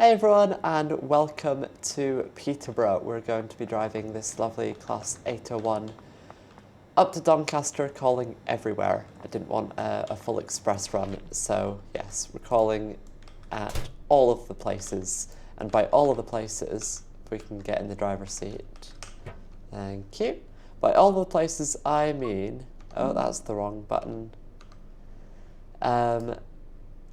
Hey everyone, and welcome to Peterborough. We're going to be driving this lovely Class 801 up to Doncaster, calling everywhere. I didn't want a full express run, so yes, we're calling at all of the places. And by all of the places, if we can get in the driver's seat. Thank you. By all of the places, I mean... Oh, that's the wrong button.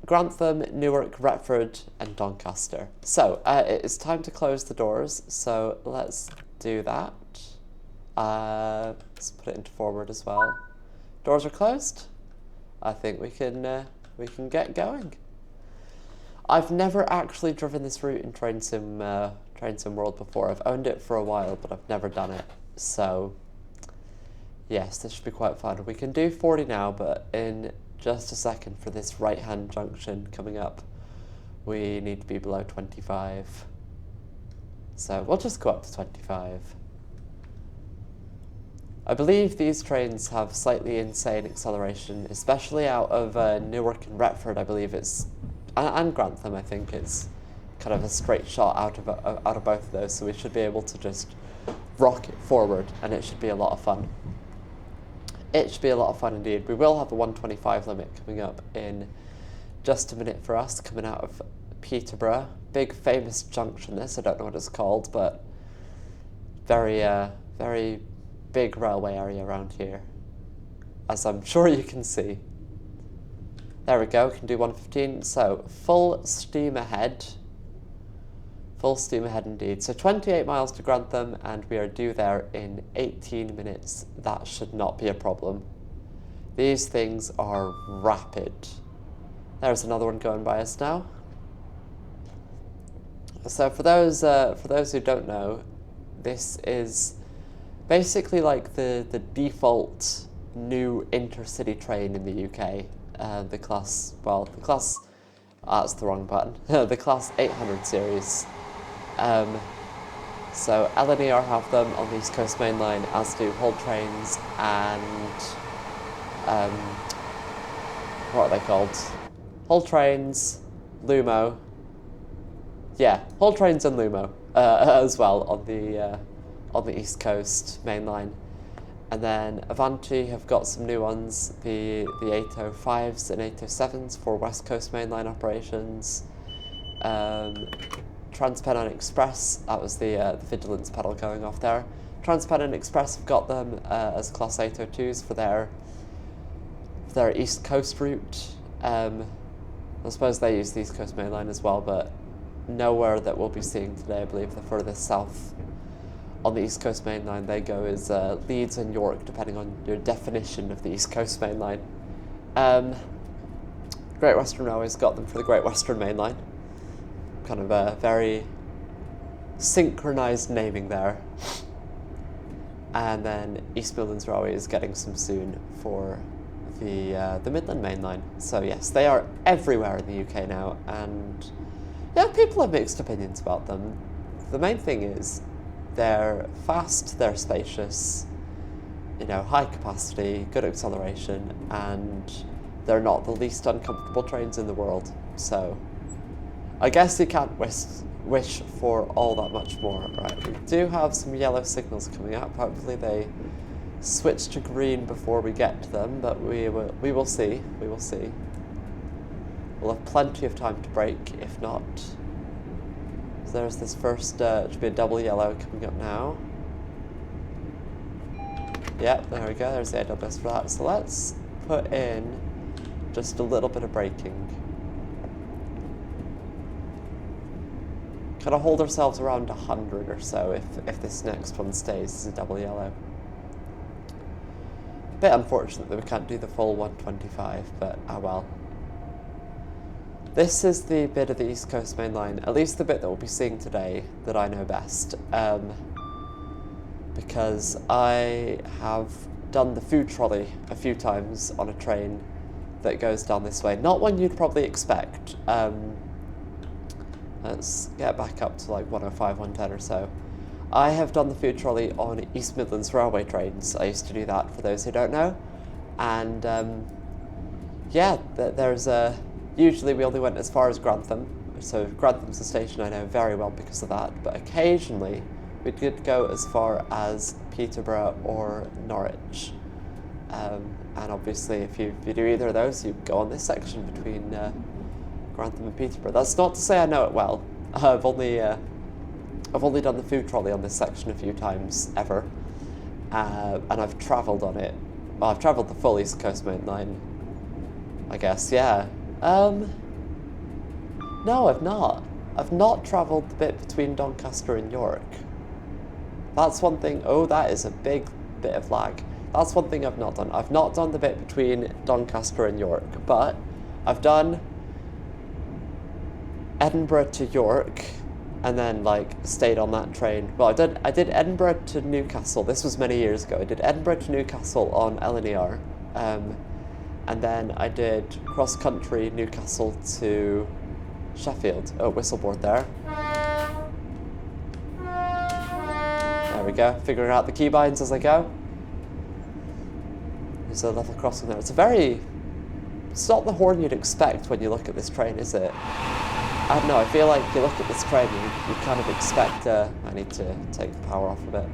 Grantham, Newark, Retford and Doncaster. So, it is time to close the doors, so let's do that. Let's put it into forward as well. Doors are closed. I think we can get going. I've never actually driven this route in Train Sim World before. I've owned it for a while, but I've never done it. So, yes, this should be quite fun. We can do 40 now, but in just a second for this right-hand junction coming up, we need to be below 25. So we'll just go up to 25. I believe these trains have slightly insane acceleration, especially out of Newark and Retford. I believe it's, and Grantham, I think it's kind of a straight shot out of both of those, so we should be able to just rock it forward, and it should be a lot of fun. It should be a lot of fun indeed. We will have a 125 limit coming up in just a minute for us, coming out of Peterborough. Big famous junction this, I don't know what it's called, but very big railway area around here, as I'm sure you can see. There we go, can do 115, so full steam ahead. Full steam ahead indeed. So 28 miles to Grantham, and we are due there in 18 minutes. That should not be a problem. These things are rapid. There's another one going by us now. So for those who don't know, this is basically like the default new intercity train in the UK. The class, that's the wrong button. The Class 800 series. So LNER have them on the East Coast Main Line, as do Hull Trains and what are they called? Hull Trains, Lumo. Yeah, Hull Trains and Lumo as well on the East Coast Main Line. And then Avanti have got some new ones, the 805s and 807s for West Coast Main Line operations. TransPennine Express, that was the Vigilance pedal going off there. TransPennine Express have got them as Class 802s for their East Coast route. I suppose they use the East Coast Main Line as well, but nowhere that we'll be seeing today. I believe the furthest south on the East Coast Main Line they go is Leeds and York, depending on your definition of the East Coast Main Line. Great Western Railway's got them for the Great Western Main Line. Kind of a very synchronised naming there. And then East Midlands Railway is getting some soon for the Midland Main Line. So yes, they are everywhere in the UK now, and yeah, people have mixed opinions about them. The main thing is they're fast, they're spacious, you know, high capacity, good acceleration, and they're not the least uncomfortable trains in the world. So I guess you can't wish for all that much more. Right, we do have some yellow signals coming up. Hopefully they switch to green before we get to them, but we will see. We will see. We'll have plenty of time to brake, if not. So there's this first, it should be a double yellow coming up now. Yep, there we go, there's the AWS for that. So let's put in just a little bit of braking. Kind of hold ourselves around 100 or so if this next one stays as a double yellow. Bit unfortunate that we can't do the full 125, but oh well. This is the bit of the East Coast Main Line, at least the bit that we'll be seeing today, that I know best. Because I have done the food trolley a few times on a train that goes down this way. Not one you'd probably expect. Let's get back up to like 105, 110 or so. I have done the food trolley on East Midlands Railway trains. I used to do that, for those who don't know. And yeah, there's usually we only went as far as Grantham, So Grantham's a station I know very well because of that, but occasionally we did go as far as Peterborough or Norwich. And obviously if you do either of those, you go on this section between Grantham and Peterborough. That's not to say I know it well. I've only done the food trolley on this section a few times ever, and I've travelled on it. Well, I've travelled the full East Coast Main Line, I guess. Yeah. No, I've not. I've not travelled the bit between Doncaster and York. That's one thing. Oh, that is a big bit of lag. That's one thing I've not done. I've not done the bit between Doncaster and York, but I've done Edinburgh to York, and then like stayed on that train. Well, I did Edinburgh to Newcastle. This was many years ago. I did Edinburgh to Newcastle on LNER, and then I did cross country Newcastle to Sheffield. Oh, whistleboard there. There we go. Figuring out the keybinds as I go. There's a level crossing there. It's not the horn you'd expect when you look at this train, is it? I don't know, I feel like you look at this train and you kind of expect, I need to take the power off a bit.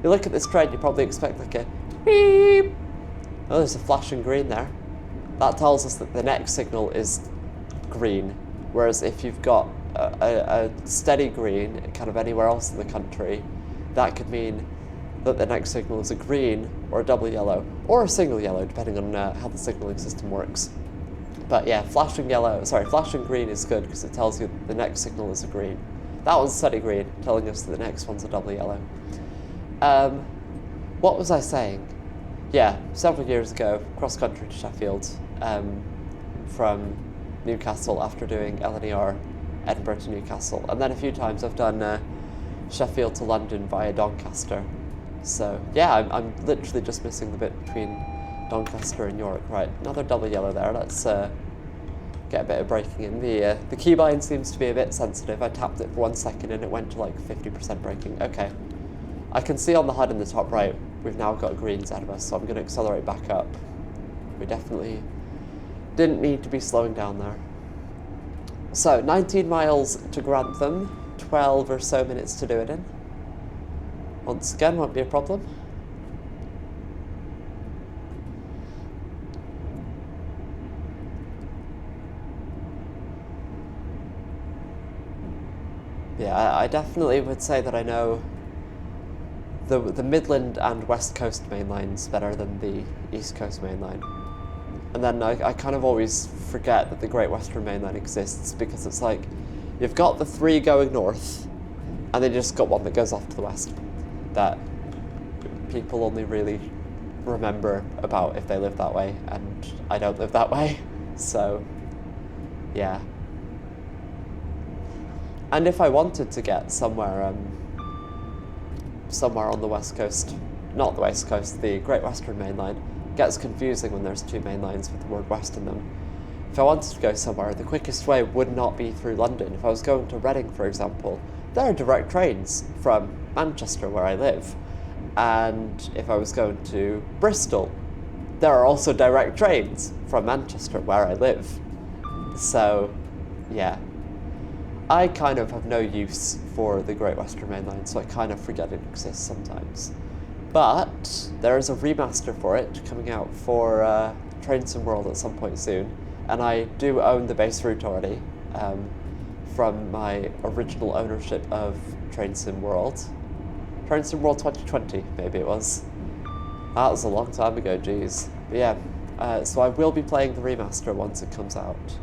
You look at this train, you probably expect like a beep. Oh, there's a flashing green there. That tells us that the next signal is green. Whereas if you've got a steady green kind of anywhere else in the country, that could mean that the next signal is a green or a double yellow or a single yellow, depending on how the signalling system works. But yeah, flashing green is good because it tells you the next signal is a green. That one's steady green, telling us that the next one's a double yellow. What was I saying? Yeah, several years ago, cross country to Sheffield, from Newcastle after doing LNER, Edinburgh to Newcastle. And then a few times I've done Sheffield to London via Doncaster. So yeah, I'm literally just missing the bit between Doncaster and York. Right, another double yellow there. Let's get a bit of braking in. The keybind seems to be a bit sensitive. I tapped it for 1 second and it went to like 50% braking. Okay, I can see on the HUD in the top right we've now got greens ahead of us, so I'm going to accelerate back up. We definitely didn't need to be slowing down there. So 19 miles to Grantham, 12 or so minutes to do it in. Once again, won't be a problem. Yeah, I definitely would say that I know the Midland and West Coast main lines better than the East Coast main line. And then I kind of always forget that the Great Western Main Line exists because it's like, you've got the three going north, and then you just got one that goes off to the west that people only really remember about if they live that way, and I don't live that way, so yeah. And if I wanted to get somewhere on the west coast, not the west coast, the Great Western Main Line, it gets confusing when there's two main lines with the word west in them. If I wanted to go somewhere, the quickest way would not be through London. If I was going to Reading, for example, there are direct trains from Manchester, where I live. And if I was going to Bristol, there are also direct trains from Manchester, where I live. So, yeah. I kind of have no use for the Great Western Main Line, so I kind of forget it exists sometimes. But there is a remaster for it coming out for Train Sim World at some point soon, and I do own the base route already from my original ownership of Train Sim World. Train Sim World 2020, maybe it was. That was a long time ago, geez. But yeah, so I will be playing the remaster once it comes out.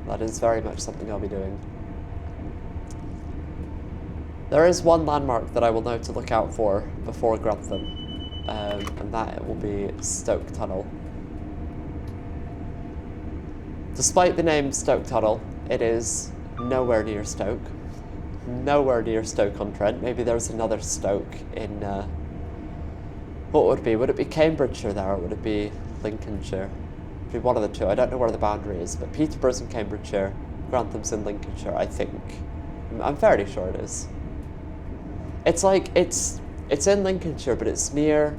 That is very much something I'll be doing. There is one landmark that I will know to look out for before Grantham, and that will be Stoke Tunnel. Despite the name Stoke Tunnel, it is nowhere near Stoke. Nowhere near Stoke-on-Trent. Maybe there's another Stoke in, what would it be? Would it be Cambridgeshire there, or would it be Lincolnshire? It would be one of the two. I don't know where the boundary is, but Peterborough's in Cambridgeshire, Grantham's in Lincolnshire, I think. I'm fairly sure it is. It's like, it's in Lincolnshire, but it's near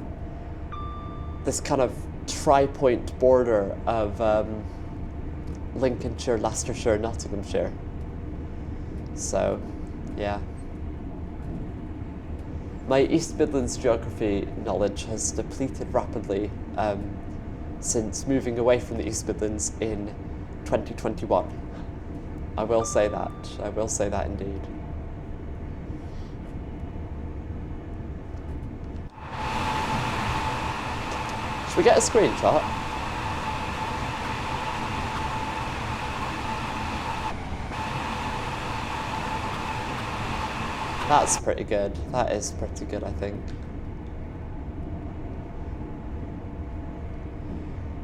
this kind of tri-point border of Lincolnshire, Leicestershire, Nottinghamshire. So, yeah. My East Midlands geography knowledge has depleted rapidly since moving away from the East Midlands in 2021. I will say that. I will say that indeed. Should we get a screenshot? That's pretty good. That is pretty good, I think.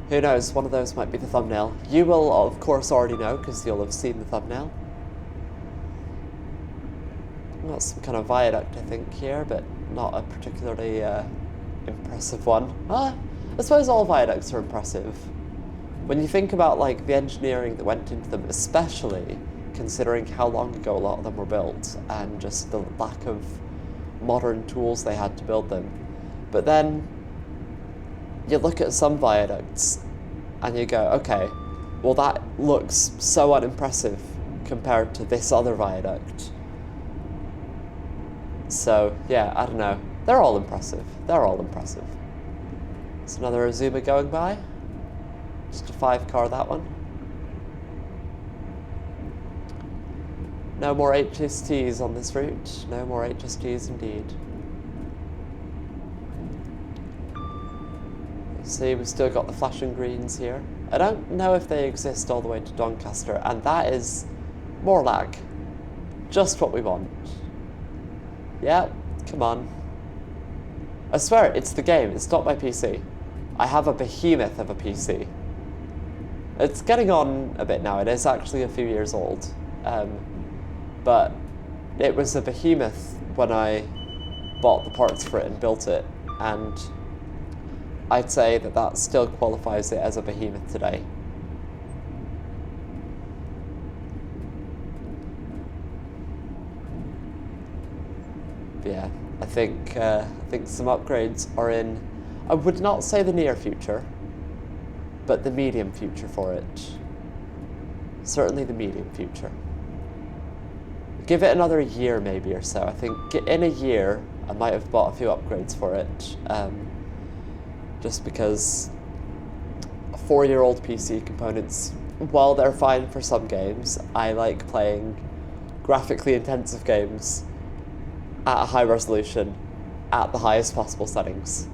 Who knows, one of those might be the thumbnail. You will, of course, already know, because you'll have seen the thumbnail. Got some kind of viaduct, I think, here, but not a particularly impressive one. I suppose all viaducts are impressive. When you think about, like, the engineering that went into them, especially considering how long ago a lot of them were built, and just the lack of modern tools they had to build them. But then you look at some viaducts and you go, okay, well that looks so unimpressive compared to this other viaduct. So yeah, I don't know. They're all impressive. They're all impressive. There's another Azuma going by. Just a 5-car, that one. No more HSTs on this route. No more HSTs indeed. See, we've still got the flashing greens here. I don't know if they exist all the way to Doncaster, and that is more lag. Just what we want. Yeah, come on. I swear, it's the game, it's not my PC. I have a behemoth of a PC. It's getting on a bit now, it is actually a few years old. But it was a behemoth when I bought the parts for it and built it, and I'd say that that still qualifies it as a behemoth today. But yeah, I think some upgrades are in, I would not say the near future, but the medium future for it. Certainly the medium future. Give it another year maybe or so. I think in a year I might have bought a few upgrades for it, just because 4-year-old PC components, while they're fine for some games, I like playing graphically intensive games at a high resolution at the highest possible settings.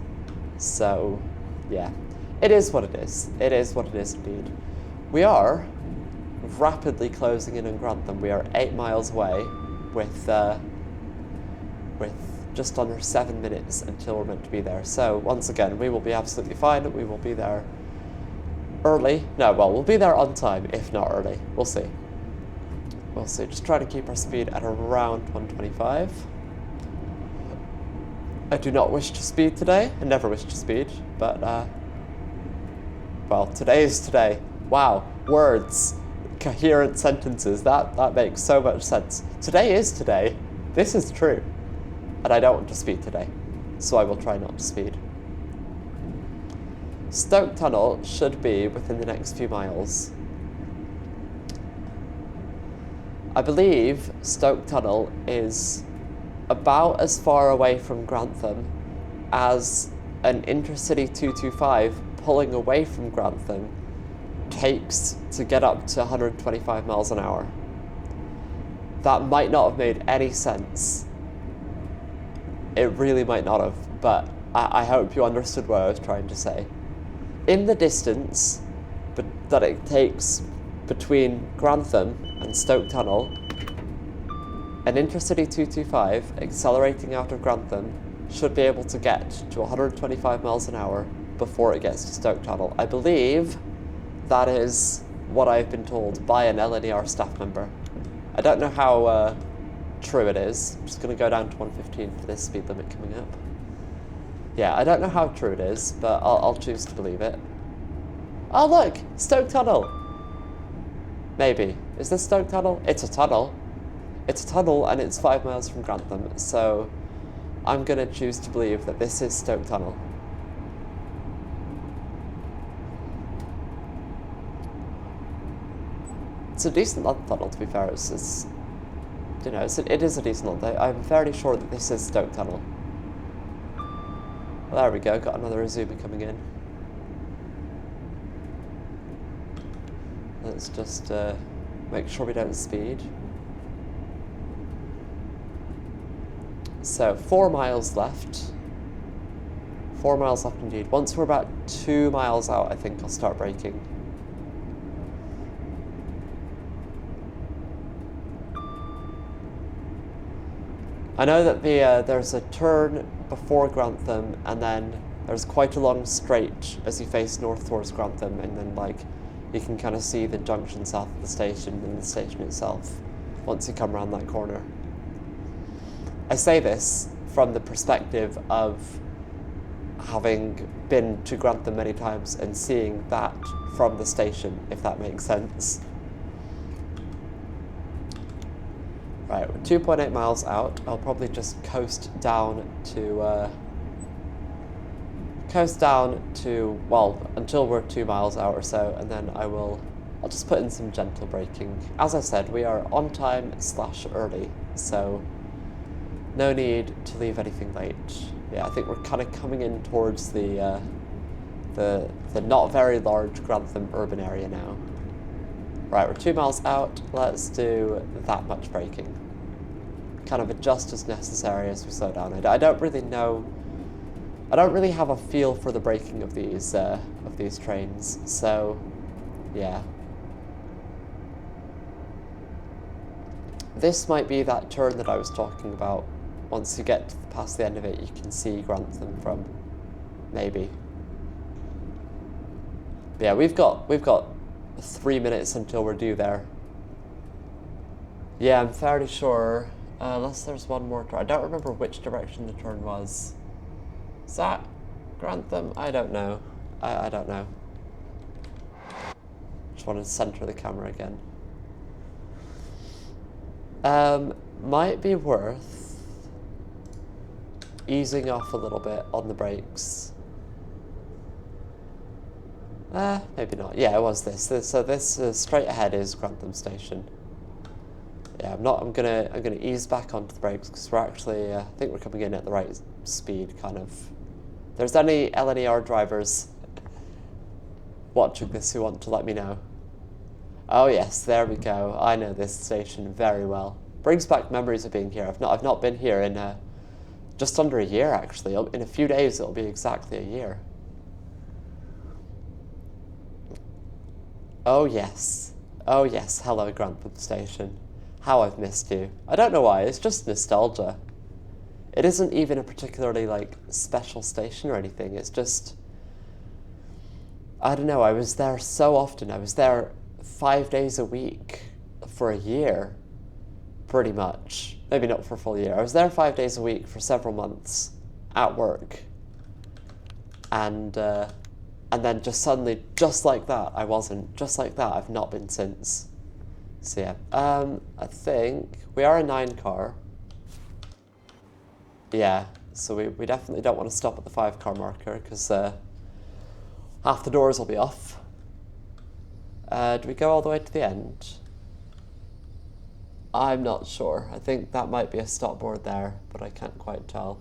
So yeah, it is what it is. It is what it is indeed. We are rapidly closing in on Grantham. We are 8 miles away with just under 7 minutes until we're meant to be there. So once again, we will be absolutely fine. We will be there early. No, well, we'll be there on time, if not early. We'll see. We'll see. Just try to keep our speed at around 125. I do not wish to speed today. I never wish to speed, but well, today is today. Wow, words. Coherent sentences, that makes so much sense. Today is today. This is true. And I don't want to speed today, so I will try not to speed. Stoke Tunnel should be within the next few miles. I believe Stoke Tunnel is about as far away from Grantham as an Intercity 225 pulling away from Grantham takes to get up to 125 miles an hour. That might not have made any sense. It really might not have, but I hope you understood what I was trying to say. In the distance that it takes between Grantham and Stoke Tunnel, an Intercity 225 accelerating out of Grantham should be able to get to 125 miles an hour before it gets to Stoke Tunnel. I believe that is what I've been told by an LNER staff member. I don't know how true it is. I'm just going to go down to 115 for this speed limit coming up. Yeah, I don't know how true it is, but I'll choose to believe it. Oh look! Stoke Tunnel! Maybe. Is this Stoke Tunnel? It's a tunnel. It's a tunnel and it's 5 miles from Grantham, so I'm going to choose to believe that this is Stoke Tunnel. It's a decent length tunnel, to be fair. It's you know, it is a decent one. I'm fairly sure that this is Stoke Tunnel. Well, there we go, got another Azuma coming in. Let's just make sure we don't speed. So 4 miles left. 4 miles left indeed. Once we're about 2 miles out, I think I'll start braking. I know that there's a turn before Grantham, and then there's quite a long straight as you face north towards Grantham, and then like you can kind of see the junction south of the station and the station itself once you come around that corner. I say this from the perspective of having been to Grantham many times and seeing that from the station, if that makes sense. Right, we're 2.8 miles out. I'll probably just coast down to, well, until we're 2 miles out or so, and then I'll just put in some gentle braking. As I said, we are on time / early, so no need to leave anything late. Yeah, I think we're kind of coming in towards the not very large Grantham urban area now. Right, we're 2 miles out. Let's do that much braking. Kind of adjust as necessary as we slow down. I don't really know. I don't really have a feel for the braking of these trains. So, yeah. This might be that turn that I was talking about. Once you get past the end of it, you can see Grantham from, maybe. But yeah, we've got 3 minutes until we're due there. Yeah, I'm fairly sure, unless there's one more turn. I don't remember which direction the turn was. Is that Grantham? I don't know. I don't know. Just want to center the camera again. Might be worth easing off a little bit on the brakes. Maybe not. Yeah, it was this. So this straight ahead is Grantham Station. Yeah, I'm gonna ease back onto the brakes because we're actually I think we're coming in at the right speed. Kind of. If there's any LNER drivers watching this who want to let me know. Oh yes, there we go. I know this station very well. Brings back memories of being here. I've not been here in just under a year actually. In a few days it'll be exactly a year. Oh yes. Oh yes, hello Grantham Station. How I've missed you. I don't know why, it's just nostalgia. It isn't even a particularly like special station or anything, it's just, I don't know, I was there so often. I was there 5 days a week for a year, pretty much. Maybe not for a full year. I was there 5 days a week for several months at work. And then just suddenly, just like that, I wasn't. Just like that, I've not been since. So yeah, I think we are a 9 car. Yeah, so we definitely don't want to stop at the 5 car marker because half the doors will be off. Do we go all the way to the end? I'm not sure. I think that might be a stop board there, but I can't quite tell.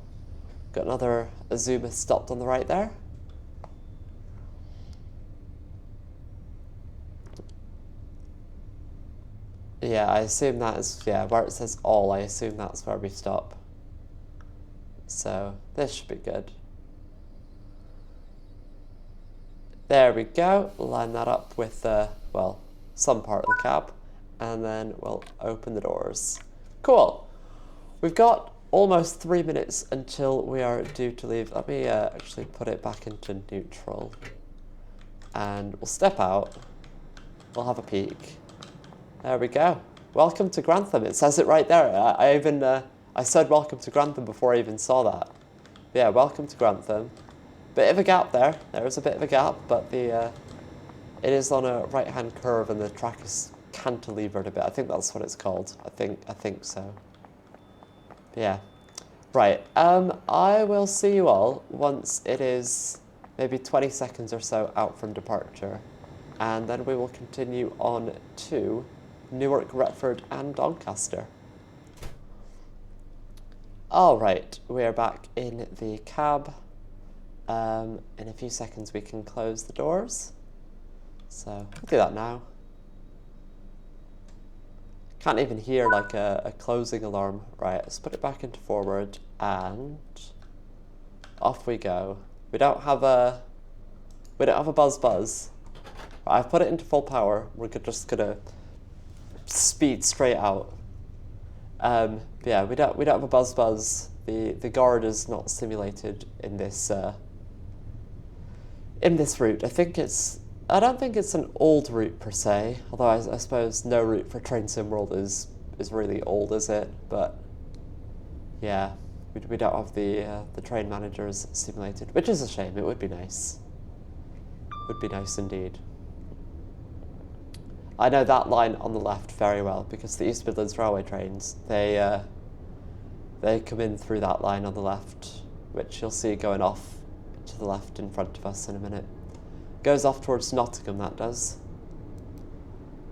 Got another Azuma stopped on the right there. Yeah, I assume that is, yeah, where it says all, I assume that's where we stop. So, this should be good. There we go, line that up with, well, some part of the cab, and then we'll open the doors. Cool. We've got almost 3 minutes until we are due to leave. Let me actually put it back into neutral. And we'll step out. We'll have a peek. There we go. Welcome to Grantham. It says it right there. I said welcome to Grantham before I even saw that. But yeah, welcome to Grantham. Bit of a gap there. There is a bit of a gap, but it is on a right-hand curve and the track is cantilevered a bit. I think that's what it's called. I think so. But yeah. Right. I will see you all once it is maybe 20 seconds or so out from departure, and then we will continue on to Newark, Retford and Doncaster. Alright, we are back in the cab. In a few seconds we can close the doors. So, I'll do that now. Can't even hear like a closing alarm. Right, let's put it back into forward and off we go. We don't have a buzz. Right, I've put it into full power. We're just gonna speed straight out. Yeah, we don't have a buzz. The guard is not simulated in this route. I don't think it's an old route per se. Although I suppose no route for Train Sim World is really old, is it? But yeah, we don't have the train managers simulated, which is a shame. It would be nice. Would be nice indeed. I know that line on the left very well because the East Midlands Railway trains, they come in through that line on the left, which you'll see going off to the left in front of us in a minute. Goes off towards Nottingham, that does.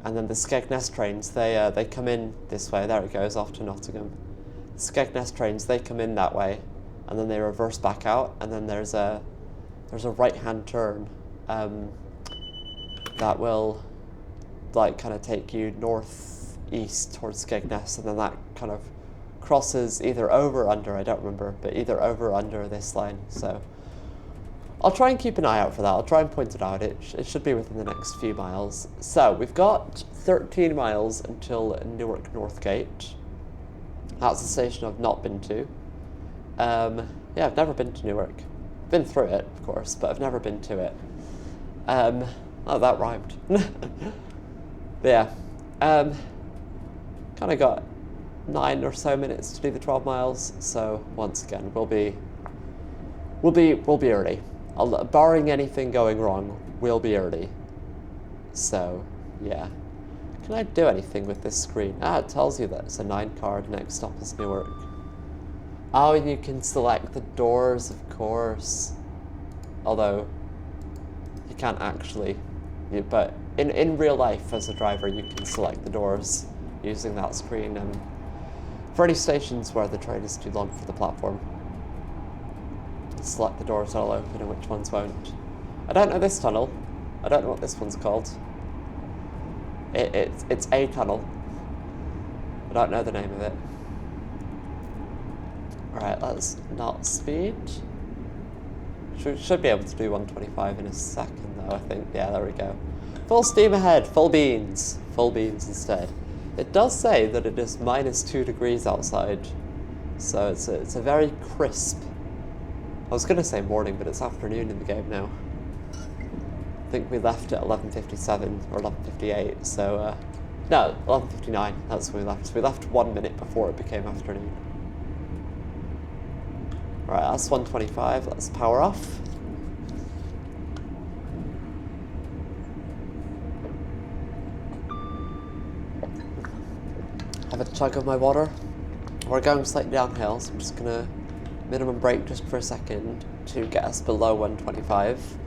And then the Skegness trains, they come in this way. There it goes, off to Nottingham. The Skegness trains, they come in that way, and then they reverse back out, and then there's a right-hand turn that will like kind of take you northeast towards Skegness, and then that kind of crosses either over or under, I don't remember, but either over or under this line. So I'll try and keep an eye out for that. I'll try and point it out. It should be within the next few miles. So we've got 13 miles until Newark Northgate. That's a station I've not been to. Yeah, I've never been to Newark. Been through it, of course, but I've never been to it. Oh, that rhymed. But yeah, kind of got 9 or so minutes to do the 12 miles. So once again, we'll be early. Barring anything going wrong, we'll be early. So yeah, can I do anything with this screen? It tells you that it's a 9 card. Next stop is Newark. Oh, and you can select the doors, of course. Although you can't actually. But in real life, as a driver, you can select the doors using that screen. For any stations where the train is too long for the platform, select the doors that'll open and which ones won't. I don't know this tunnel. I don't know what this one's called. It's a tunnel. I don't know the name of it. Alright, let's not speed. Should be able to do 125 in a second though, I think. Yeah, there we go. Full steam ahead, full beans. Full beans instead. It does say that it is -2 degrees outside, so it's a very crisp. I was going to say morning, but it's afternoon in the game now. I think we left at 11:57 or 11:58, so no, 11:59. That's when we left. So we left 1 minute before it became afternoon. Right, that's 125. Let's power off. Have a chug of my water. We're going slightly downhill, so I'm just gonna minimum brake just for a second to get us below 125.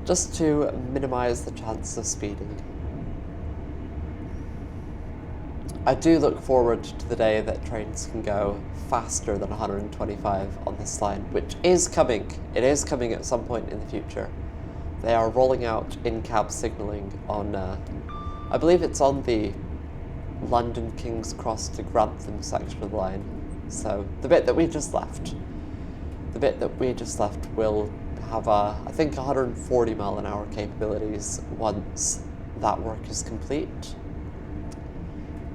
Just to minimize the chance of speeding. I do look forward to the day that trains can go faster than 125 on this line, which is coming. It is coming at some point in the future. They are rolling out in-cab signalling on, I believe it's on the London King's Cross to Grantham section of the line. So the bit that we just left, will have I think 140 mile an hour capabilities once that work is complete.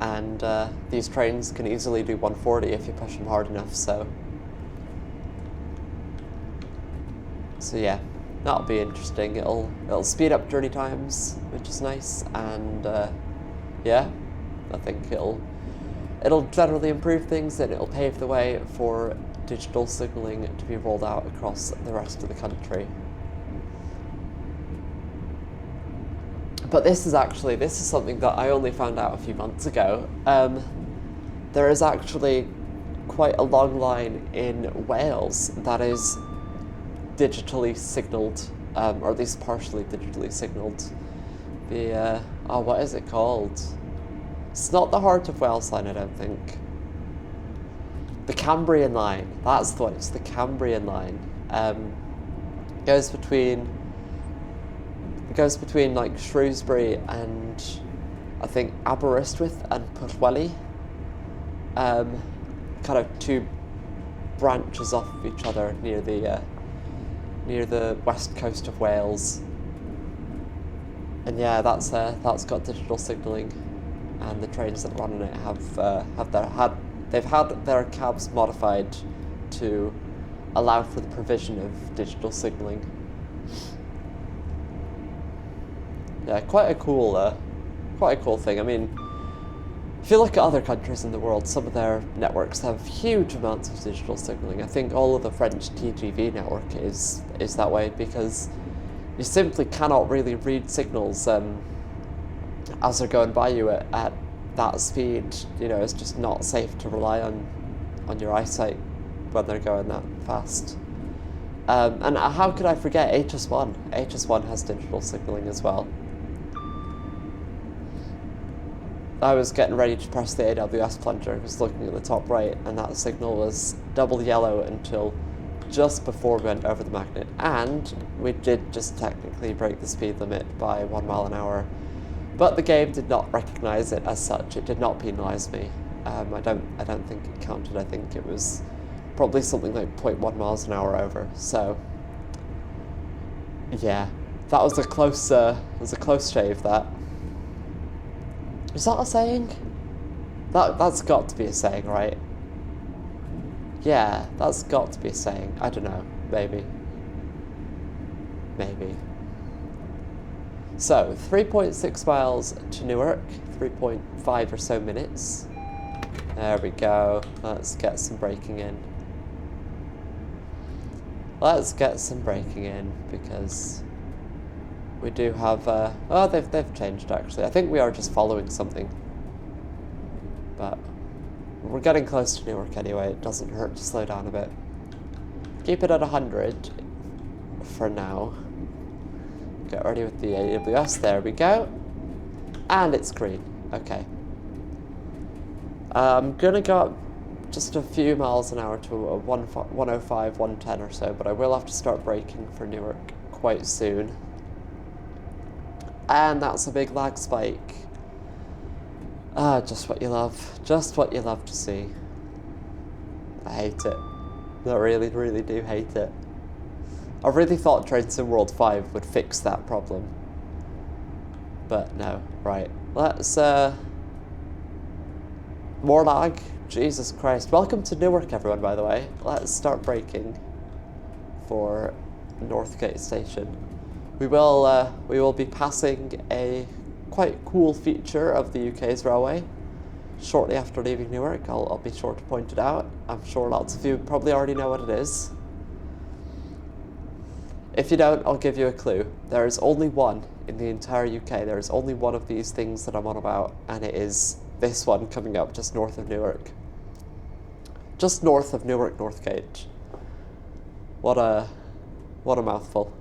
And these trains can easily do 140 if you push them hard enough, so yeah, that'll be interesting. It'll speed up journey times, which is nice, and yeah, I think it'll generally improve things, and it'll pave the way for digital signalling to be rolled out across the rest of the country. But this is something that I only found out a few months ago. There is actually quite a long line in Wales that is digitally signalled, or at least partially digitally signalled. What is it called? It's not the Heart of Wales line, I don't think. the Cambrian line. That's the one. It's the Cambrian line. Goes between like Shrewsbury and I think Aberystwyth and Pwllheli. Kind of two branches off of each other near the west coast of Wales. And yeah, that's got digital signalling, and the trains that run on it they've had their cabs modified to allow for the provision of digital signalling. Yeah, quite a cool thing. I mean, if you look at other countries in the world, some of their networks have huge amounts of digital signalling. I think all of the French TGV network is that way, because you simply cannot really read signals as they're going by you at that speed. You know, it's just not safe to rely on your eyesight when they're going that fast. And how could I forget HS1? HS1 has digital signalling as well. I was getting ready to press the AWS plunger, I was looking at the top right, and that signal was double yellow until just before we went over the magnet, and we did just technically break the speed limit by 1 mile an hour, but the game did not recognise it as such. It did not penalise me. I don't think it counted. I think it was probably something like 0.1 miles an hour over. So yeah, that was a close shave. That is that a saying? That's got to be a saying, right? Yeah, that's got to be a saying. I don't know. Maybe. So, 3.6 miles to Newark, 3.5 or so minutes. There we go. Let's get some braking in. Because we do have, oh, they've changed actually. I think we are just following something. But we're getting close to Newark anyway. It doesn't hurt to slow down a bit. Keep it at 100 for now. Get ready with the AWS. There we go. And it's green. Okay. I'm gonna go up just a few miles an hour to a 105, 110 or so, but I will have to start braking for Newark quite soon. And that's a big lag spike. Ah, just what you love. Just what you love to see. I hate it. I really, really do hate it. I really thought Train Sim World 5 would fix that problem. But no. Right. Let's, more lag? Jesus Christ. Welcome to Newark, everyone, by the way. Let's start braking for Northgate Station. We will be passing a quite cool feature of the UK's railway shortly after leaving Newark. I'll be sure to point it out. I'm sure lots of you probably already know what it is. If you don't, I'll give you a clue. There is only one in the entire UK. There is only one of these things that I'm on about, and it is this one coming up just north of Newark. Just north of Newark Northgate. What a mouthful.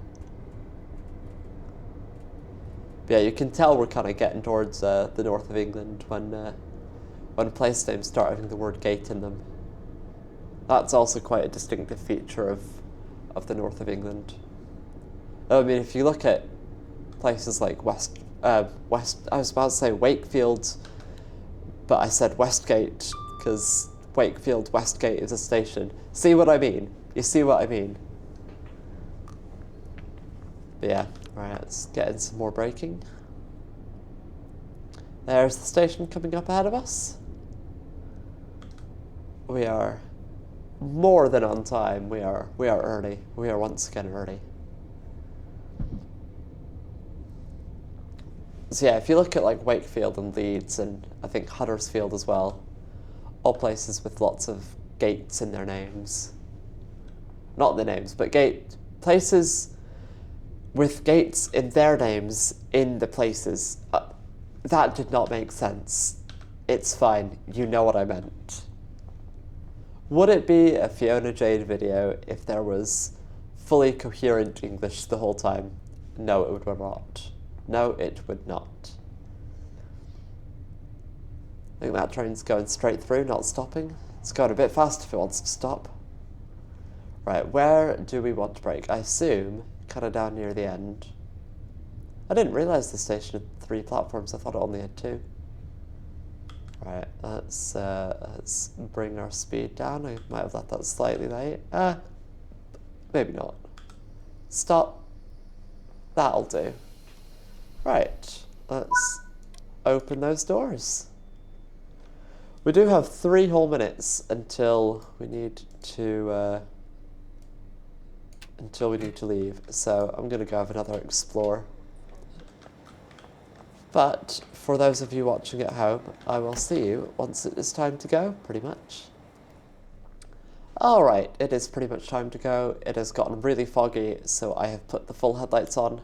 But yeah, you can tell we're kind of getting towards the north of England when place names start having the word gate in them. That's also quite a distinctive feature of the north of England. I mean, if you look at places like I was about to say Wakefield, but I said Westgate because Wakefield Westgate is a station. See what I mean? You see what I mean? But yeah, right, let's get in some more braking. There's the station coming up ahead of us. We are more than on time. We are early. We are once again early. So yeah, if you look at like Wakefield and Leeds and I think Huddersfield as well, all places with lots of gates in their names. Not their names, but places with gates in their names in the places. That did not make sense. It's fine, you know what I meant. Would it be a Fiona Jade video if there was fully coherent English the whole time? No, it would not. No, it would not. I think that train's going straight through, not stopping. It's going a bit fast if it wants to stop. Right, where do we want to brake? I assume kind of down near the end. I didn't realise the station had 3 platforms. I thought it only had 2. Right, let's bring our speed down. I might have left that slightly late. Maybe not. Stop. That'll do. Right, let's open those doors. We do have 3 whole minutes until we need to leave. So I'm gonna go have another explore. But for those of you watching at home, I will see you once it is time to go, pretty much. Alright, it is pretty much time to go. It has gotten really foggy, so I have put the full headlights on.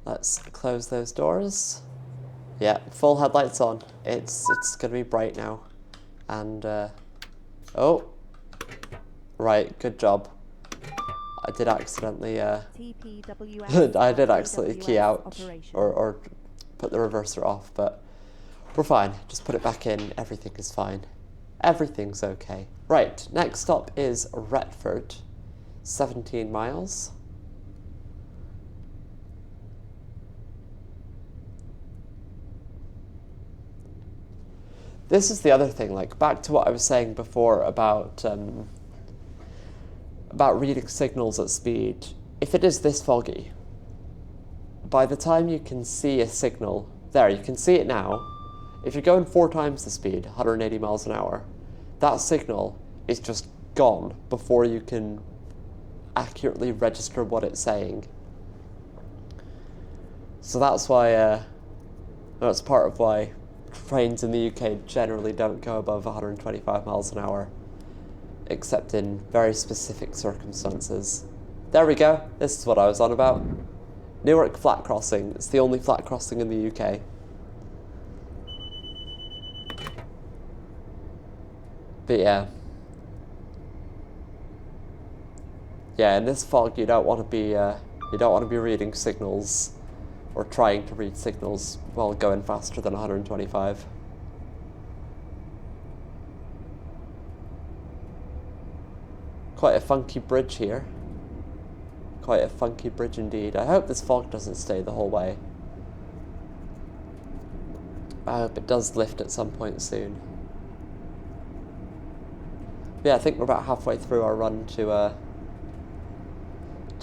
Let's close those doors. Yeah, full headlights on. It's gonna be bright now. And, oh. Right, good job. I did accidentally, I did accidentally key out, or put the reverser off, but we're fine. Just put it back in, everything is fine. Everything's okay. Right, next stop is Retford, 17 miles. This is the other thing, like, back to what I was saying before about reading signals at speed. If it is this foggy, by the time you can see a signal, there, you can see it now. If you're going 4 times the speed, 180 miles an hour, that signal is just gone before you can accurately register what it's saying. So that's why, that's part of why trains in the UK generally don't go above 125 miles an hour, except in very specific circumstances. There we go, this is what I was on about. Newark flat crossing, it's the only flat crossing in the UK. But yeah. Yeah, in this fog you don't want to be reading signals or trying to read signals while going faster than 125. Quite a funky bridge here. Quite a funky bridge indeed. I hope this fog doesn't stay the whole way. I hope it does lift at some point soon. But yeah, I think we're about halfway through our run to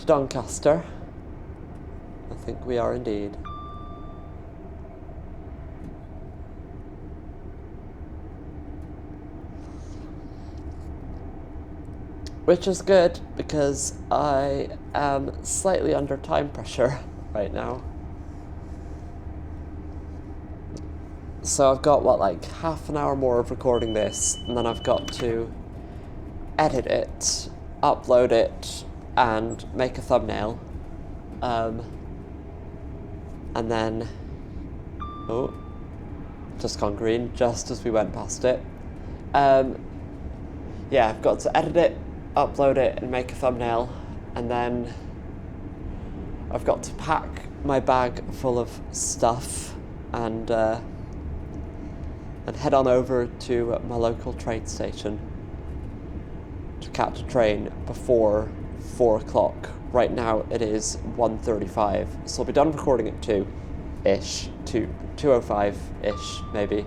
Doncaster. I think we are indeed. Which is good, because I am slightly under time pressure right now. So I've got, what, like half an hour more of recording this, and then I've got to edit it, upload it, and make a thumbnail. And then, oh, just gone green, just as we went past it. Yeah, I've got to edit it, upload it, and make a thumbnail, and then I've got to pack my bag full of stuff and head on over to my local train station to catch a train before 4 o'clock. Right now it is 1:35, so I'll be done recording at 2-ish, 2:05-ish maybe.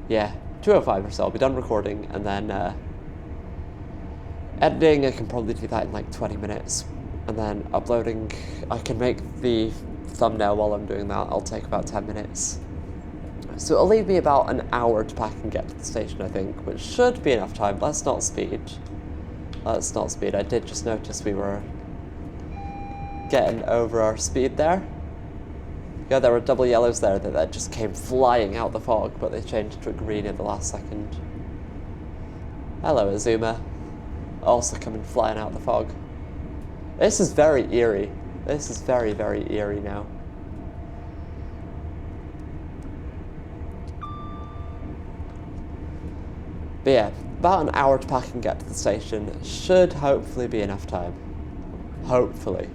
Yeah, 2:05 or so, I'll be done recording, and then editing, I can probably do that in like 20 minutes, and then uploading, I can make the thumbnail while I'm doing that, I'll take about 10 minutes. So it'll leave me about an hour to pack and get to the station, I think, which should be enough time. Let's not speed. Let's not speed. I did just notice we were getting over our speed there. Yeah, there were double yellows there that just came flying out the fog, but they changed to a green at the last second. Hello, Azuma. Also coming flying out the fog. This is very eerie. This is very, very eerie now. But yeah, about an hour to pack and get to the station should hopefully be enough time. Hopefully.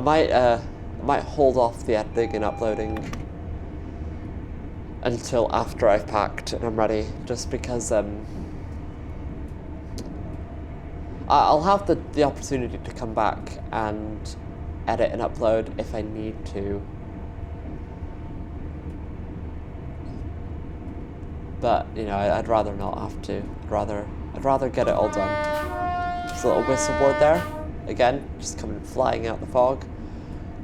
might hold off the editing and uploading until after I've packed and I'm ready, just because I'll have the opportunity to come back and edit and upload if I need to. But, you know, I'd rather not have to. I'd rather get it all done. There's a little whistle board there. Again, just coming flying out the fog.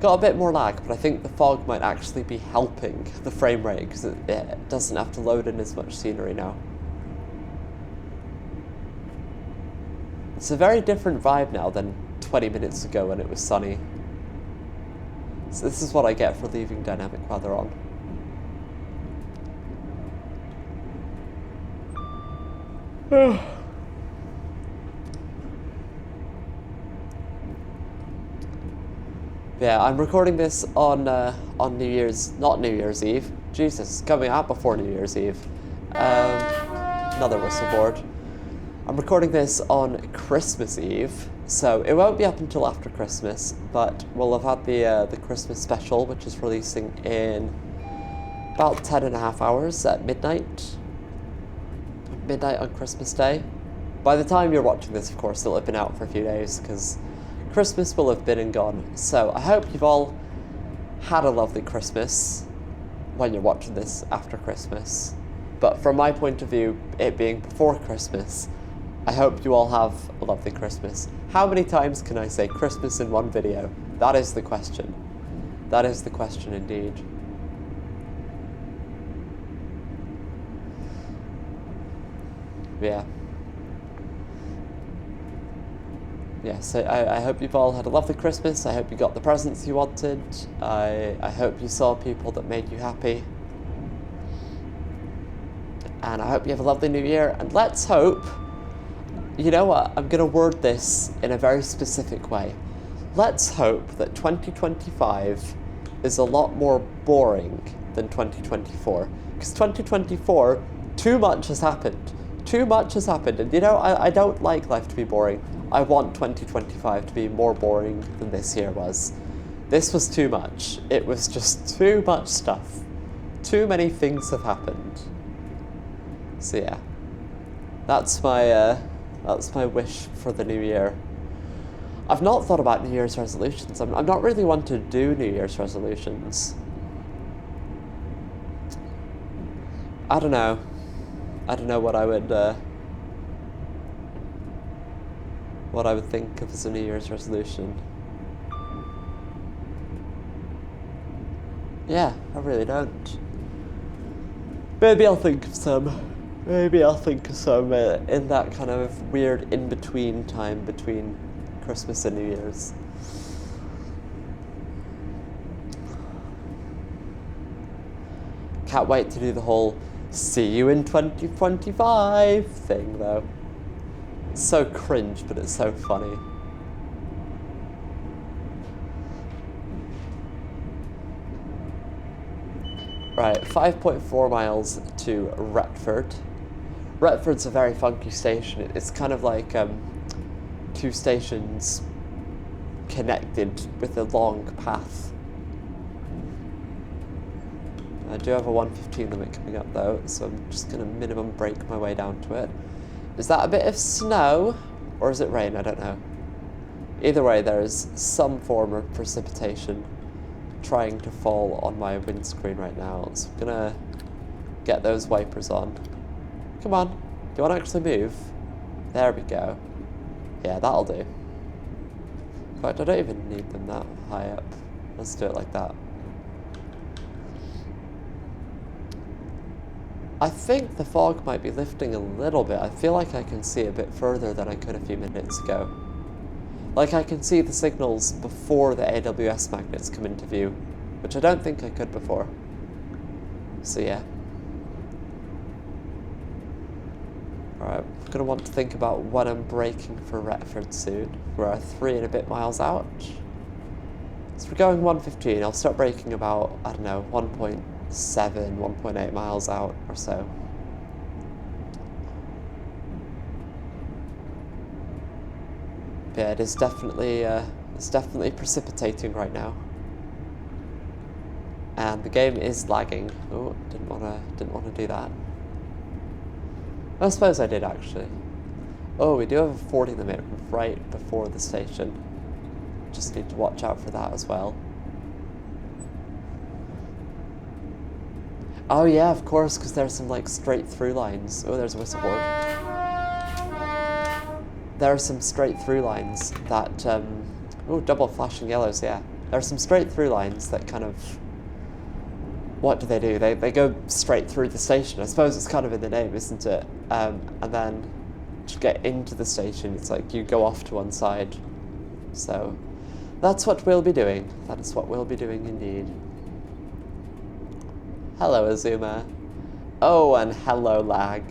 Got a bit more lag, but I think the fog might actually be helping the frame rate because it doesn't have to load in as much scenery now. It's a very different vibe now than 20 minutes ago when it was sunny. So this is what I get for leaving dynamic weather on. Yeah, I'm recording this on New Year's, not New Year's Eve. Jesus, coming out before New Year's Eve. Another whistle board. I'm recording this on Christmas Eve, so it won't be up until after Christmas, but we'll have had the Christmas special, which is releasing in about 10.5 hours at midnight. Midnight on Christmas Day. By the time you're watching this, of course, it'll have been out for a few days, because Christmas will have been and gone. So I hope you've all had a lovely Christmas when you're watching this after Christmas. But from my point of view, it being before Christmas, I hope you all have a lovely Christmas. How many times can I say Christmas in one video? That is the question. That is the question indeed. Yeah. Yeah, so I hope you've all had a lovely Christmas. I hope you got the presents you wanted. I hope you saw people that made you happy. And I hope you have a lovely new year. And let's hope, you know what, I'm going to word this in a very specific way. Let's hope that 2025 is a lot more boring than 2024. Because 2024, too much has happened. Too much has happened. And you know, I don't like life to be boring. I want 2025 to be more boring than this year was. This was too much. It was just too much stuff. Too many things have happened. So yeah, that's my wish for the new year. I've not thought about New Year's resolutions. I'm not really one to do New Year's resolutions. I don't know what I would think of as a New Year's resolution. Yeah, I really don't. Maybe I'll think of some. Maybe I'll think of some in that kind of weird in-between time between Christmas and New Year's. Can't wait to do the whole see you in 2025 thing though. It's so cringe, but it's so funny. Right, 5.4 miles to Retford. Retford's a very funky station. It's kind of like two stations connected with a long path. I do have a 115 limit coming up though, so I'm just going to minimum brake my way down to it. Is that a bit of snow, or is it rain? I don't know. Either way, there is some form of precipitation trying to fall on my windscreen right now, so I'm gonna get those wipers on. Come on, do you want to actually move? There we go. Yeah, that'll do. In fact, I don't even need them that high up. Let's do it like that. I think the fog might be lifting a little bit. I feel like I can see a bit further than I could a few minutes ago. Like I can see the signals before the AWS magnets come into view, which I don't think I could before. So yeah. Alright, I'm going to want to think about when I'm braking for Retford soon. We're 3 and a bit miles out. So we're going 115. I'll start braking about, I don't know, 1.7, 1.8 miles out or so. Yeah, it's definitely It's definitely precipitating right now. And the game is lagging. Oh, didn't wanna do that. I suppose I did actually. Oh, we do have a 40 limit right before the station. Just need to watch out for that as well. Oh yeah, of course, because there's some like straight through lines. Oh, there's a whistleboard. There are some straight through lines that, oh, double flashing yellows, yeah. There are some straight through lines that kind of, what do? They go straight through the station. I suppose it's kind of in the name, isn't it? And then to get into the station, it's like you go off to one side. So that's what we'll be doing. That is what we'll be doing indeed. Hello, Azuma. Oh, and hello, lag.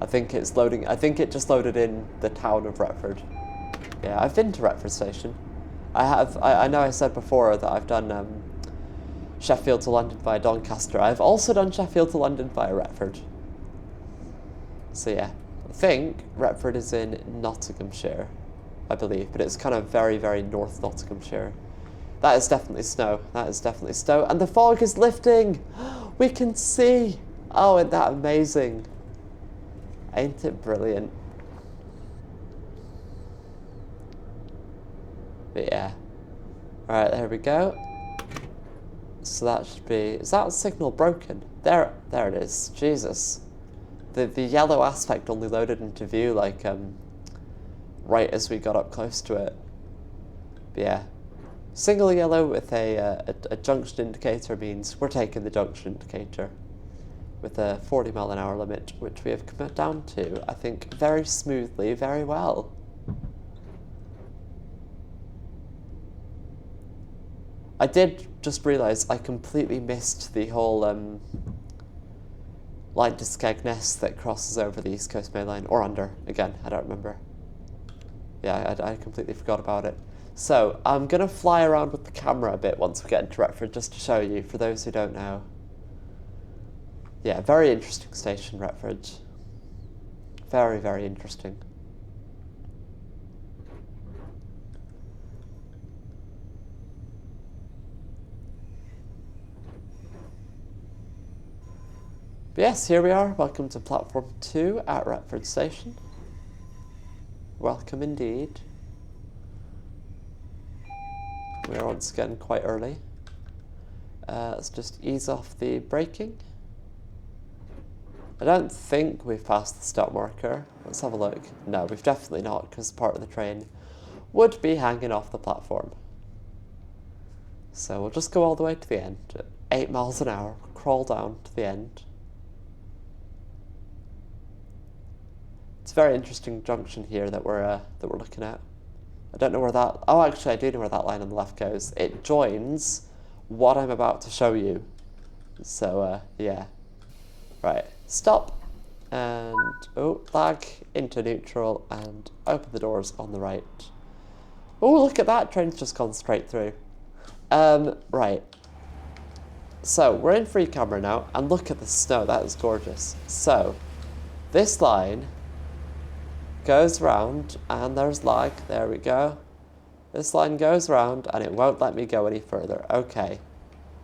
I think it's loading. I think it just loaded in the town of Retford. Yeah, I've been to Retford Station. I have. I know I said before that I've done Sheffield to London via Doncaster. I've also done Sheffield to London via Retford. So yeah, I think Retford is in Nottinghamshire, I believe, but it's kind of very, very north Nottinghamshire. That is definitely snow. That is definitely snow. And the fog is lifting. We can see. Oh, isn't that amazing? Ain't it brilliant? But yeah. Alright, there we go. So that should be... Is that signal broken? There it is. Jesus. The yellow aspect only loaded into view like right as we got up close to it. But yeah. Single yellow with a junction indicator means we're taking the junction indicator with a 40 mph limit, which we have come down to, I think, very smoothly, very well. I did just realise I completely missed the whole line to Skegness that crosses over the East Coast Main Line, or under, again, I don't remember. Yeah, I completely forgot about it. So, I'm going to fly around with the camera a bit once we get into Retford, just to show you, for those who don't know. Yeah, very interesting station, Retford. Very, very interesting. But yes, here we are. Welcome to Platform 2 at Retford Station. Welcome indeed. We are once again quite early. Let's just ease off the braking. I don't think we've passed the stop marker. Let's have a look. No, we've definitely not, because part of the train would be hanging off the platform. So we'll just go all the way to the end. At 8 miles an hour, crawl down to the end. It's a very interesting junction here that we're looking at. I don't know where that... Oh, actually, I do know where that line on the left goes. It joins what I'm about to show you. So, yeah. Right, stop. And, oh, lag into neutral and open the doors on the right. Oh, look at that. Train's just gone straight through. Right. So, we're in free camera now, and look at the snow. That is gorgeous. So, this line goes round, and there's lag. There we go. This line goes round, and it won't let me go any further. Okay.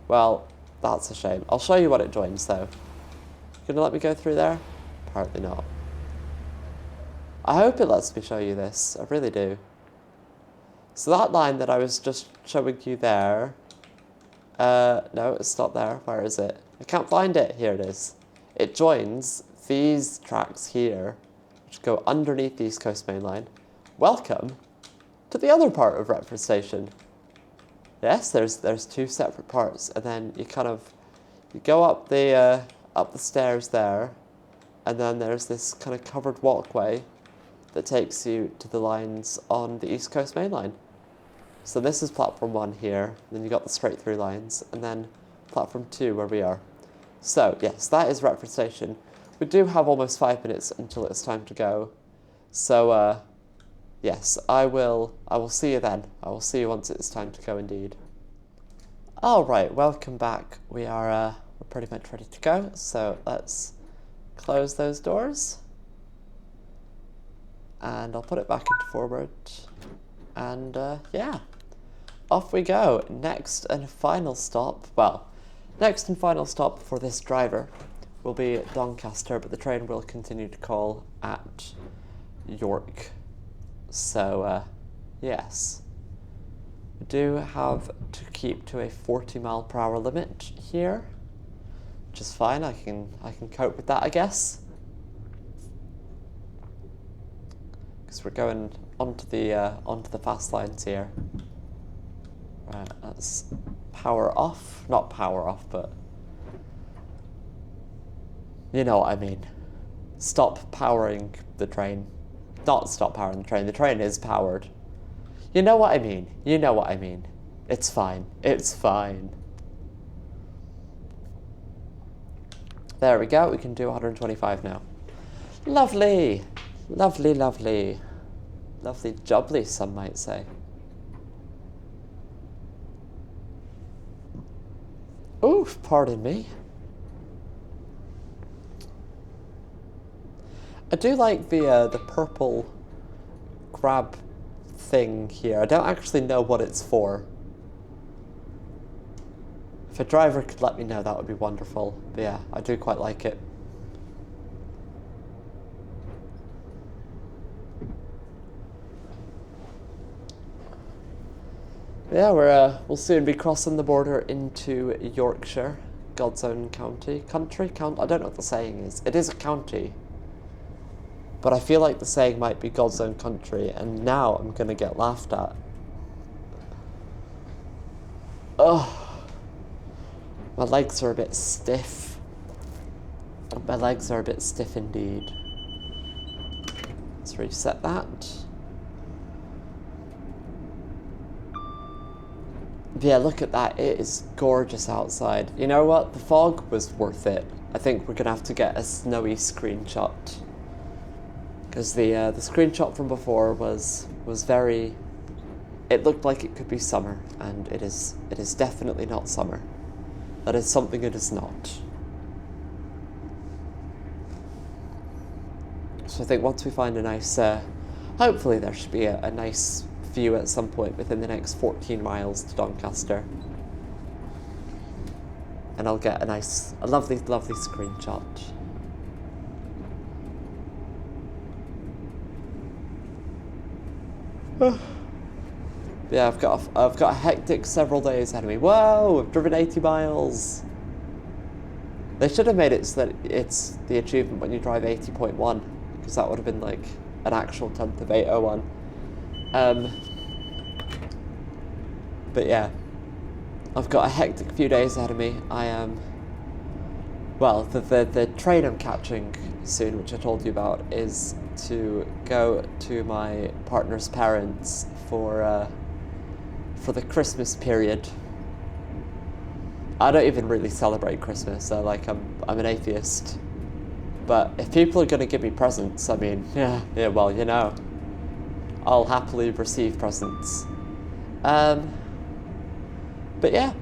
Well, that's a shame. I'll show you what it joins, though. Gonna let me go through there? Apparently not. I hope it lets me show you this. I really do. So that line that I was just showing you there... no, it's not there. Where is it? I can't find it. Here it is. It joins these tracks here, which go underneath the East Coast Main Line. Welcome to the other part of Retford Station. Yes, there's two separate parts, and then you go up the stairs there, and then there's this kind of covered walkway that takes you to the lines on the East Coast Main Line. So this is platform 1 here, then you got the straight through lines, and then platform 2 where we are. So yes, that is Retford Station. We do have almost 5 minutes until it's time to go. So yes, I will see you then. I will see you once it's time to go indeed. Alright, welcome back. We're pretty much ready to go, so let's close those doors. And I'll put it back into forward. and yeah, off we go. Next and final stop, well, next and final stop for this driver will be Doncaster, but the train will continue to call at York. So, yes. We do have to keep to a 40 mph limit here, which is fine. I can cope with that, I guess. Because we're going onto the fast lines here. Right, let's power off. Not power off, but you know what I mean. Stop powering the train. Not stop powering the train. The train is powered. You know what I mean. You know what I mean. It's fine. It's fine. There we go. We can do 125 now. Lovely. Lovely, lovely. Lovely jubbly, some might say. Oof, pardon me. I do like the purple grab thing here. I don't actually know what it's for. If a driver could let me know, that would be wonderful. But yeah, I do quite like it. Yeah, we'll soon be crossing the border into Yorkshire, God's own county. Country? I don't know what the saying is. It is a county. But I feel like the saying might be God's own country, and now I'm going to get laughed at. Oh, my legs are a bit stiff. My legs are a bit stiff indeed. Let's reset that. Yeah, look at that. It is gorgeous outside. You know what? The fog was worth it. I think we're going to have to get a snowy screenshot. Because the screenshot from before was very... It looked like it could be summer, and it is definitely not summer. That is something it is not. So I think once we find a nice... hopefully there should be a nice view at some point within the next 14 miles to Doncaster. And I'll get a lovely, lovely screenshot. Yeah, I've got a hectic several days ahead of me. Whoa, I've driven 80 miles. They should have made it so that it's the achievement when you drive 80.1, because that would have been like an actual 10th of 801. But yeah, I've got a hectic few days ahead of me. I am, well, the train I'm catching soon, which I told you about, is to go to my partner's parents for the Christmas period. I don't even really celebrate Christmas, so like I'm an atheist. But if people are gonna give me presents, I mean, yeah, well, you know, I'll happily receive presents. But yeah,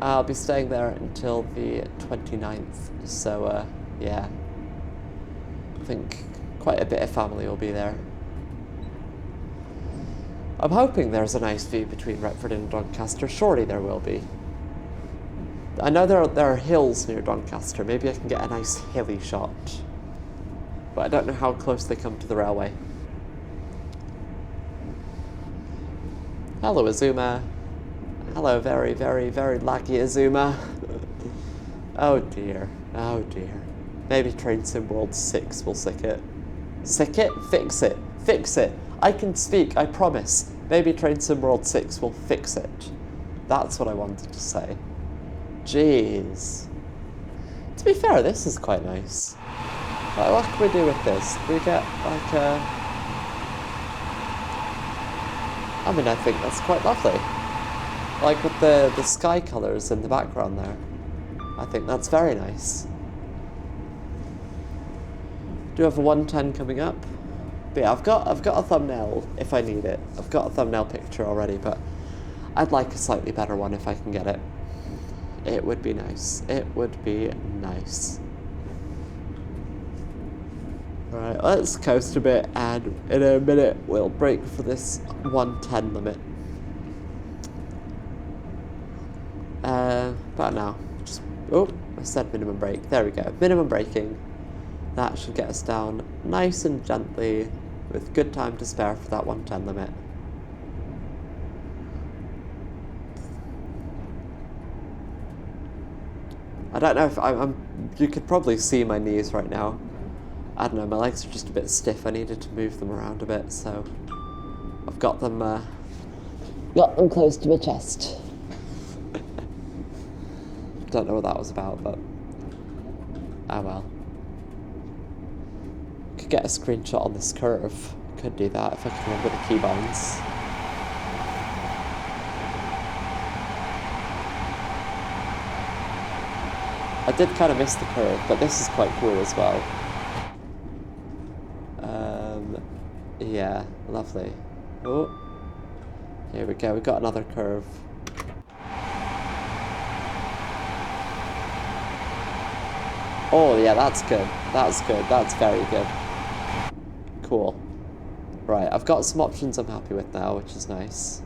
I'll be staying there until the 29th, so yeah, I think quite a bit of family will be there. I'm hoping there's a nice view between Retford and Doncaster. Surely there will be. I know there are hills near Doncaster. Maybe I can get a nice hilly shot. But I don't know how close they come to the railway. Hello, Azuma. Hello, very, very, very laggy Azuma. Oh dear. Oh dear. Maybe Train Sim World 6 will sick it. Sick it? Fix it. Fix it. I can speak, I promise. Maybe Train Sim World 6 will fix it. That's what I wanted to say. Jeez. To be fair, this is quite nice. Like, what can we do with this? Can we get, like, I mean, I think that's quite lovely. Like, with the sky colours in the background there. I think that's very nice. Do have a 110 coming up. But yeah, I've got a thumbnail if I need it. I've got a thumbnail picture already, but I'd like a slightly better one if I can get it. It would be nice. It would be nice. Right, let's coast a bit, and in a minute we'll brake for this 110 limit. About now. Just, oh, I said minimum brake. There we go. Minimum braking. That should get us down nice and gently, with good time to spare for that 110 limit. I don't know if you could probably see my knees right now. I don't know, my legs are just a bit stiff. I needed to move them around a bit, so I've got them close to my chest. Don't know what that was about, but oh well. Could get a screenshot on this curve. Could do that if I can remember the keybinds. I did kind of miss the curve, but this is quite cool as well. Yeah, lovely. Oh, here we go, we got another curve. Oh yeah, that's good. That's good. That's very good. Cool. Right, I've got some options I'm happy with now, which is nice.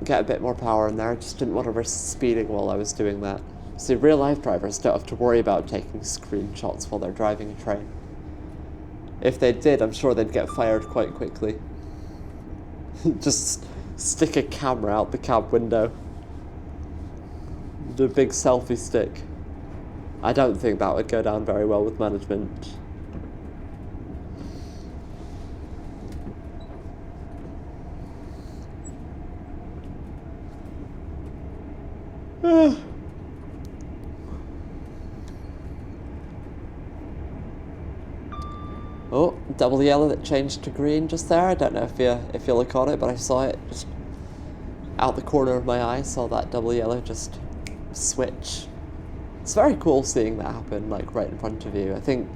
Get a bit more power in there. I just didn't want to risk speeding while I was doing that. See, real life drivers don't have to worry about taking screenshots while they're driving a train. If they did, I'm sure they'd get fired quite quickly. Just stick a camera out the cab window. The big selfie stick. I don't think that would go down very well with management. Oh, double yellow that changed to green just there. I don't know if you look on it, but I saw it just out the corner of my eye. Saw that double yellow just switch. It's very cool seeing that happen, like right in front of you. I think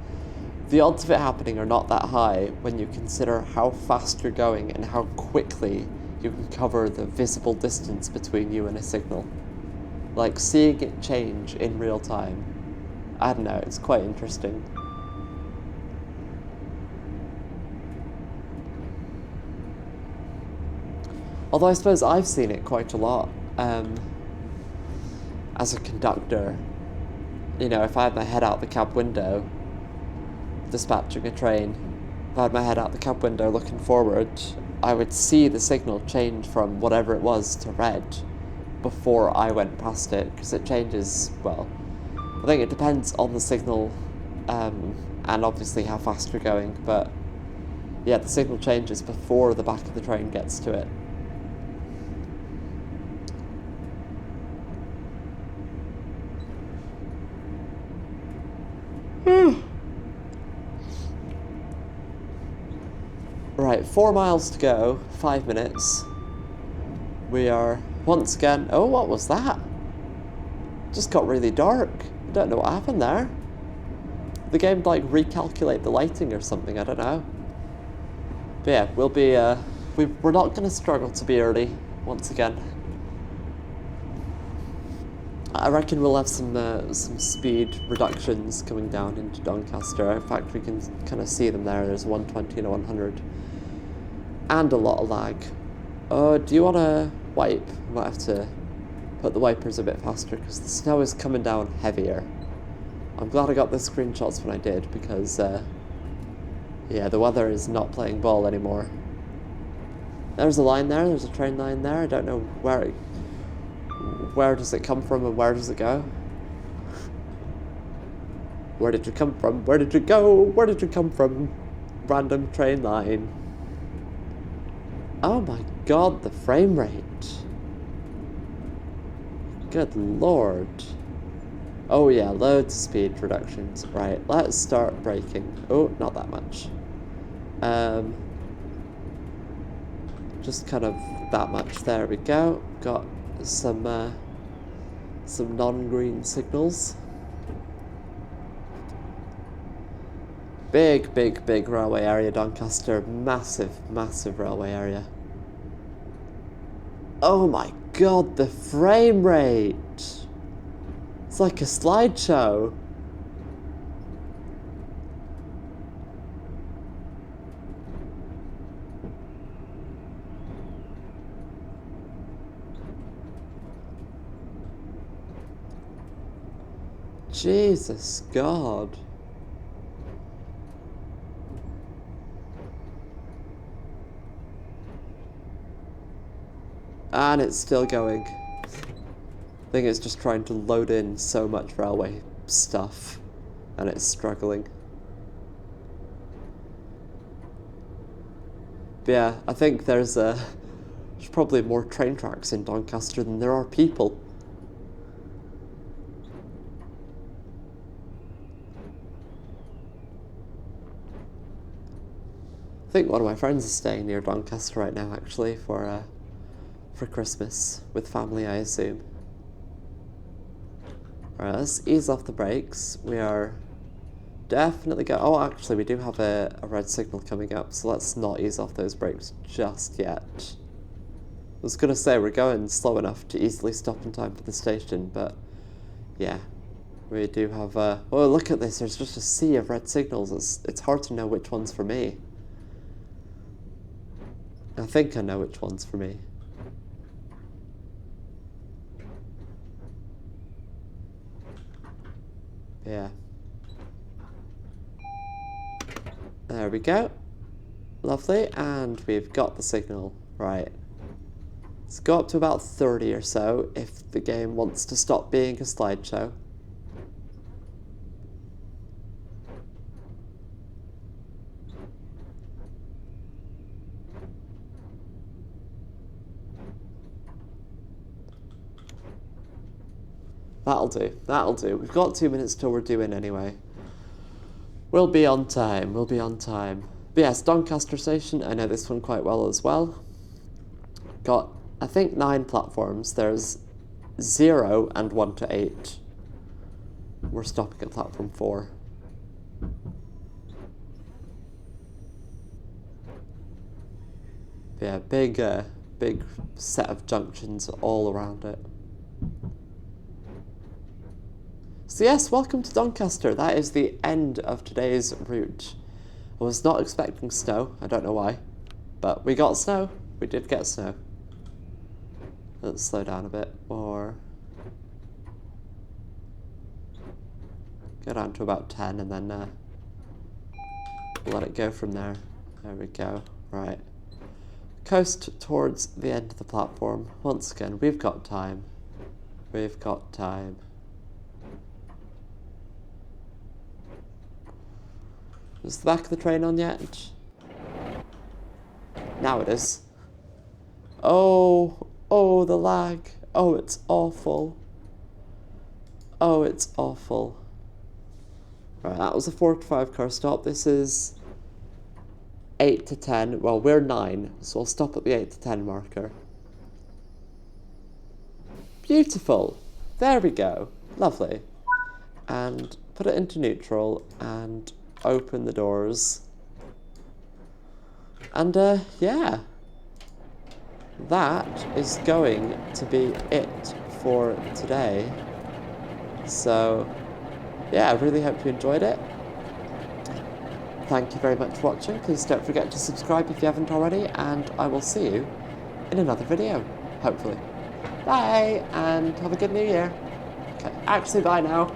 the odds of it happening are not that high when you consider how fast you're going and how quickly you can cover the visible distance between you and a signal. Like seeing it change in real time. I don't know, it's quite interesting. Although I suppose I've seen it quite a lot as a conductor. You know, if I had my head out the cab window, dispatching a train, if I had my head out the cab window looking forward, I would see the signal change from whatever it was to red before I went past it, because it changes, well, I think it depends on the signal and obviously how fast you're going, but yeah, the signal changes before the back of the train gets to it. Right, 4 miles to go, 5 minutes. We are once again, oh, what was that? Just got really dark. I don't know what happened there. The game like recalculate the lighting or something, I don't know. But yeah, we'll be, we're not going to struggle to be early once again. I reckon we'll have some speed reductions coming down into Doncaster. In fact, we can kind of see them there. There's 120 and a 100. And a lot of lag. Do you want to wipe? I might have to put the wipers a bit faster because the snow is coming down heavier. I'm glad I got the screenshots when I did because, yeah, the weather is not playing ball anymore. There's a line there. There's a train line there. I don't know where does it come from and where does it go? Where did you come from? Where did you go? Where did you come from? Random train line. Oh my god, the frame rate. Good lord. Oh yeah, loads of speed reductions. Right, let's start braking. Oh, not that much. Just kind of that much. There we go. Got some non-green signals. Big railway area, Doncaster. Massive railway area. Oh my god, the frame rate! It's like a slideshow. Jesus God. And it's still going. I think it's just trying to load in so much railway stuff, and it's struggling. But yeah, I think there's probably more train tracks in Doncaster than there are people. I think one of my friends is staying near Doncaster right now, actually, for Christmas with family, I assume. Alright, let's ease off the brakes. We are definitely going. Oh, actually, we do have a red signal coming up, so let's not ease off those brakes just yet. I was gonna say we're going slow enough to easily stop in time for the station, but yeah, we do have. Oh, look at this! There's just a sea of red signals. It's hard to know which one's for me. I think I know which one's for me. Yeah. There we go. Lovely, and we've got the signal. Right. Let's go up to about 30 or so if the game wants to stop being a slideshow. That'll do, that'll do. We've got 2 minutes till we're due in anyway. We'll be on time, we'll be on time. But yes, Doncaster Station, I know this one quite well as well. Got, I think, 9 platforms. There's 0 and 1 to 8. We're stopping at platform 4. Yeah, big set of junctions all around it. So yes, welcome to Doncaster. That is the end of today's route. I was not expecting snow, I don't know why, but we got snow. We did get snow. Let's slow down a bit, or go down to about 10 and then let it go from there. There we go, right. Coast towards the end of the platform. Once again, we've got time. We've got time. Is the back of the train on yet? Now it is. Oh, oh, the lag. Oh, it's awful. Oh, it's awful. Right, that was a 4 to 5 car stop. This is 8 to 10. Well, we're 9, so we'll stop at the 8 to 10 marker. Beautiful. There we go. Lovely. And put it into neutral and open the doors. And yeah, that is going to be it for today. So yeah, I really hope you enjoyed it. Thank you very much for watching. Please don't forget to subscribe if you haven't already, and I will see you in another video, hopefully. Bye, and have a good new year. Okay, actually, bye now.